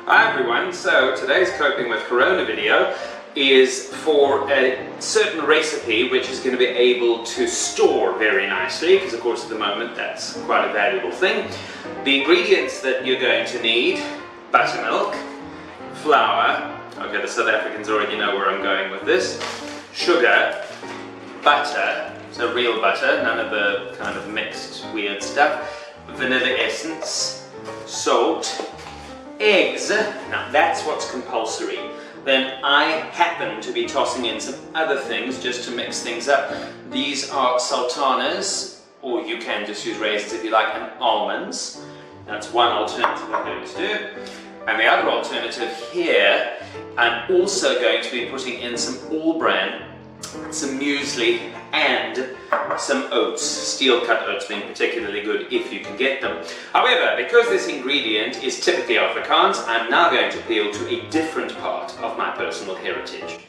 Hi everyone, so today's Coping with Corona video is for a certain recipe which is going to be able to store very nicely, because of course at the moment that's quite a valuable thing. The ingredients that you're going to need: buttermilk, flour, okay, the South Africans already know where I'm going with this, sugar, butter, so real butter, none of the kind of mixed weird stuff, vanilla essence, salt, eggs. Now that's what's compulsory. Then I happen to be tossing in some other things just to mix things up. These are sultanas, or you can just use raisins if you like, and almonds. That's one alternative I'm going to do. And the other alternative here, I'm also going to be putting in some all bran, some muesli, and some oats, steel cut oats being particularly good if you can get them. However, because this ingredient is typically Afrikaans, I'm now going to appeal to a different part of my personal heritage.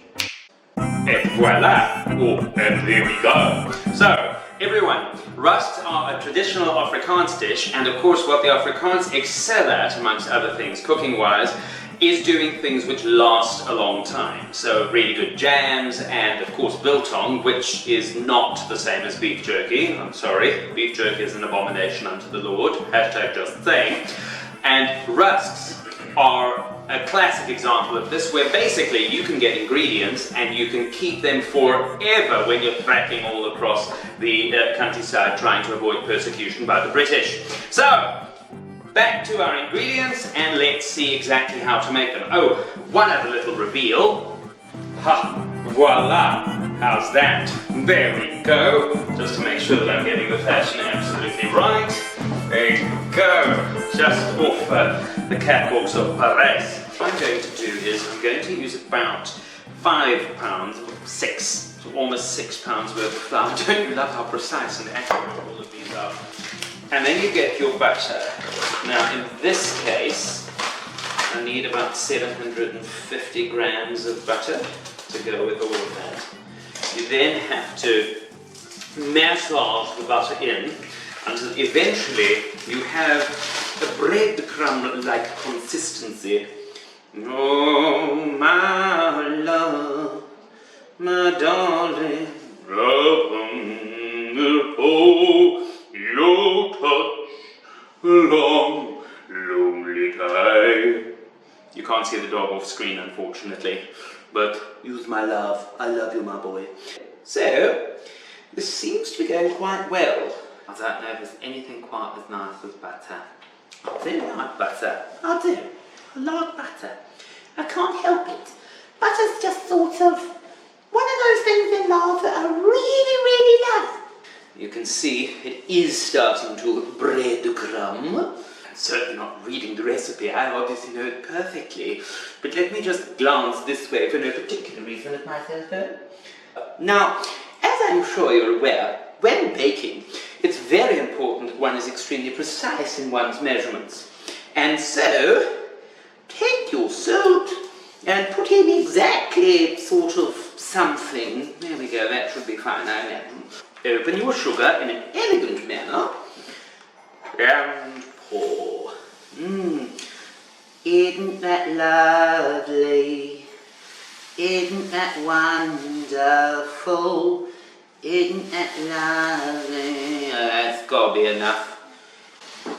Et voila! Oh, and there we go. So, everyone, rusks are a traditional Afrikaans dish, and of course what the Afrikaans excel at, amongst other things, cooking-wise, is doing things which last a long time. So really good jams, and of course biltong, which is not the same as beef jerky. I'm sorry, beef jerky is an abomination unto the Lord, hashtag just saying. And rusks are a classic example of this, where basically you can get ingredients and you can keep them forever when you're trekking all across the countryside trying to avoid persecution by the British. So, back to our ingredients, and let's see exactly how to make them. Oh, one other little reveal. Ha! Voila! How's that? There we go. Just to make sure that I'm getting the fashion absolutely right. There you go. Just off the catwalks of Paris. What I'm going to do is I'm going to use about 5 pounds, 6, so almost 6 pounds worth of flour. Don't you love how precise and accurate all of these are? And then you get your butter. Now in this case, I need about 750 grams of butter to go with all of that. You then have to massage the butter in until eventually you have a breadcrumb-like consistency. Oh, my love, my darling, oh, your touch, a long, lonely time. You can't see the dog off screen, unfortunately, but use my love. I love you, my boy. So, this seems to be going quite well. I don't know if there's anything quite as nice as butter. I do like butter. I do. I like butter. I can't help it. Butter's just sort of one of those things in life that I really, really love. You can see it is starting to breadcrumb. I'm certainly not reading the recipe, I obviously know it perfectly. But let me just glance this way for no particular reason at my cell phone. Now, as I'm sure you're aware, when baking, it's very important that one is extremely precise in one's measurements. And so, take your salt and put in exactly sort of something. There we go, that should be fine, I imagine. Open your sugar in an elegant manner and pour. Isn't that lovely? Isn't that wonderful? Isn't that lovely? Oh, that's got to be enough.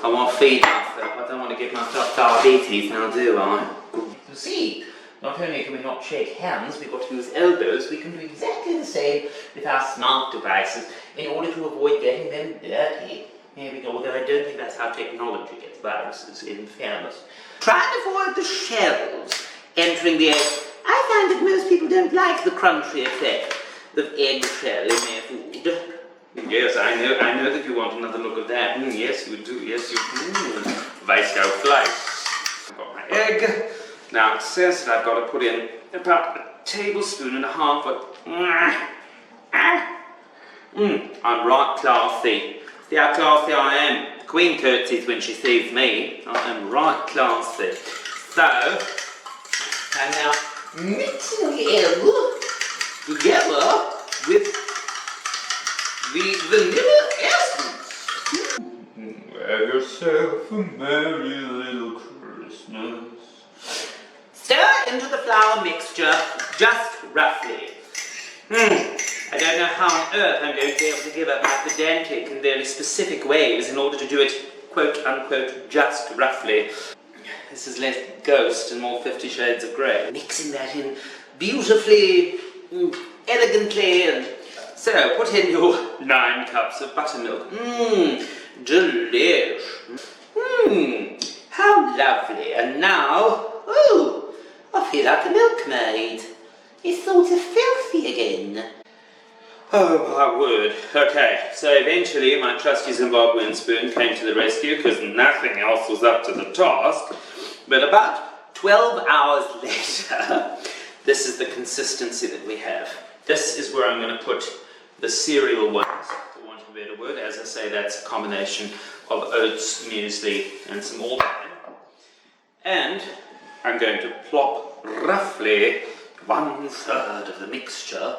I want to feed myself. I don't want to give myself diabetes now, do I? You see, not only can we not shake hands, we've got to use elbows, we can do exactly the same with our smart devices in order to avoid getting them dirty. Here we go, although I don't think that's how technology gets viruses, in fairness. Try and avoid the shells entering the egg. I find that most people don't like the crunchy effect of eggshell in their food. Yes, I know that you want another look at that. Yes, you do, yes, you do. Weißt du Fleisch. I've got my egg. Now it says that I've got to put in about a tablespoon and a half of... I'm right classy. See how classy I am? The Queen curtsies when she sees me. I am right classy. So, I'm now mixing the egg together with the vanilla essence. Have yourself a merry little Christmas. into the flour mixture, just roughly. I don't know how on earth I'm going to be able to give up my pedantic and very specific ways in order to do it, quote unquote, just roughly. This is less Ghost and more 50 Shades of Grey. Mixing that in beautifully, elegantly, and so put in your 9 cups of buttermilk. Delish. How lovely. And now, oh, I feel like a milkmaid. It's sort of filthy again. Oh my word. Okay, so eventually my trusty Zimbabwean spoon came to the rescue because nothing else was up to the task. But about 12 hours later, this is the consistency that we have. This is where I'm going to put the cereal ones, for want of a better word. As I say, that's a combination of oats, muesli, and some almond. And I'm going to plop roughly 1/3 of the mixture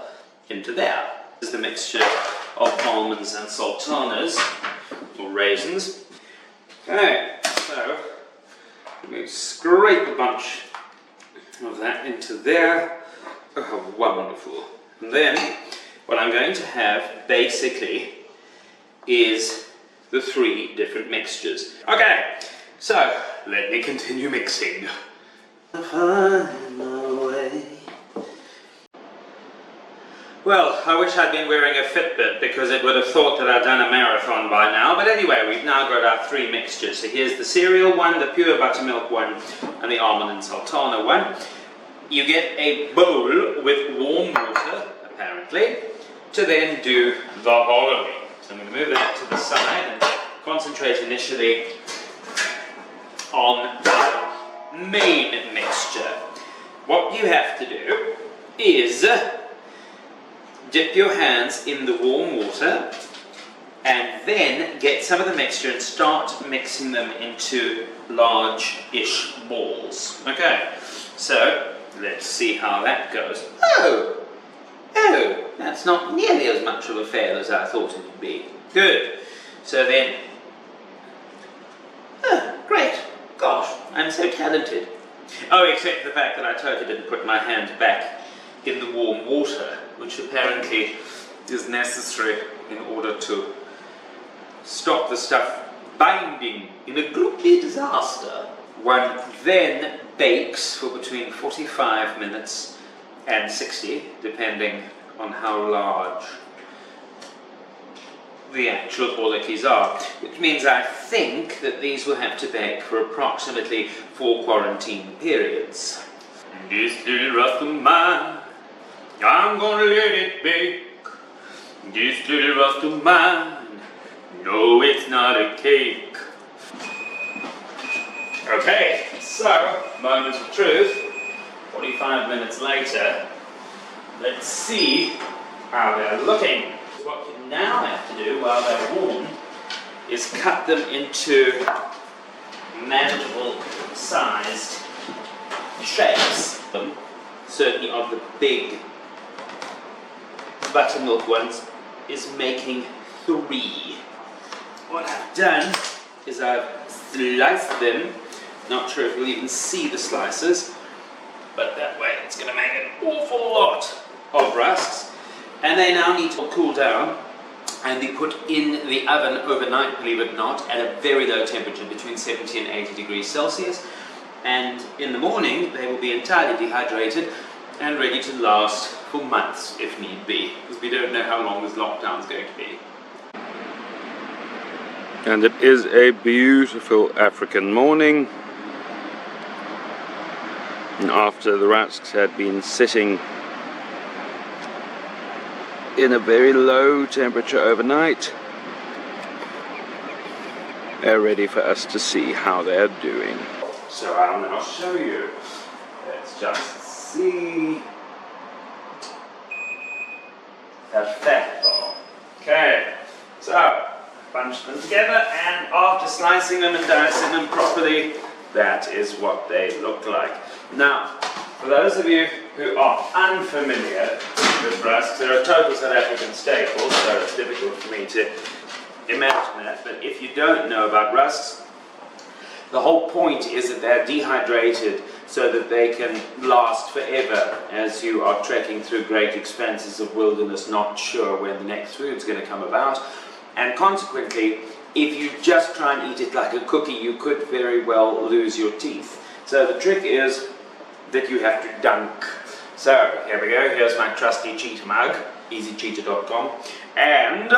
into there. This is the mixture of almonds and sultanas, or raisins. Okay, so I'm going to scrape a bunch of that into there. Oh, how wonderful. And then, what I'm going to have, basically, is the 3 different mixtures. Okay, so, let me continue mixing. Well, I wish I'd been wearing a Fitbit because it would have thought that I'd done a marathon by now. But anyway, we've now got our 3 mixtures. So here's the cereal one, the pure buttermilk one, and the almond and sultana one. You get a bowl with warm water, apparently, to then do the following. So I'm going to move that to the side and concentrate initially on the main mixture. What you have to do is dip your hands in the warm water and then get some of the mixture and start mixing them into large-ish balls. Okay, so let's see how that goes. Oh, that's not nearly as much of a fail as I thought it would be. Good. So then, great. Gosh, I'm so talented. Oh, except the fact that I totally didn't put my hand back in the warm water, which apparently is necessary in order to stop the stuff binding in a gloopy disaster. One then bakes for between 45 minutes and 60, depending on how large the actual bollockis are, which means I think that these will have to bake for approximately 4 quarantine periods. This little Rusk of mine, I'm gonna let it bake. This little Rusk of mine, no, it's not a cake. Okay, so, moment of truth, 45 minutes later, let's see how they're looking. What you now have to do while they're warm is cut them into manageable sized shapes. Certainly of the big buttermilk ones is making 3. What I've done is I've sliced them. Not sure if you'll even see the slices, but that way it's going to make an awful lot of rusks. And they now need to cool down and be put in the oven overnight, believe it or not, at a very low temperature, between 70 and 80 degrees Celsius. And in the morning, they will be entirely dehydrated and ready to last for months, if need be, because we don't know how long this lockdown is going to be. And it is a beautiful African morning. And after the rusks had been sitting in a very low temperature overnight, they're ready for us to see how they're doing. So I'll now show you. Let's just see. Perfecto. Okay, so bunch them together, and after slicing them and dicing them properly, that is what they look like. Now, for those of you who are unfamiliar with rusks, they're a total South African staple, so it's difficult for me to imagine that, but if you don't know about rusks, the whole point is that they're dehydrated so that they can last forever as you are trekking through great expanses of wilderness, not sure when the next food's going to come about. And consequently, if you just try and eat it like a cookie, you could very well lose your teeth. So the trick is that you have to dunk. So here we go, here's my trusty cheetah mug, easycheetah.com, and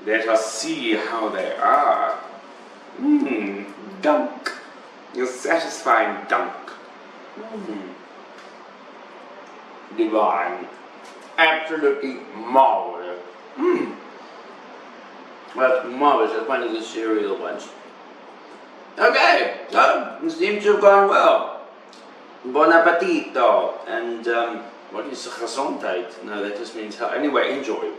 let us see how they are. Dunk. A satisfying dunk. Divine. Absolutely marvelous. That's marvelous. That's one of the cereal ones. Okay, so it seems to have gone well. Bon appetito. And what is gezondheid? No, that just means health. Anyway, enjoy.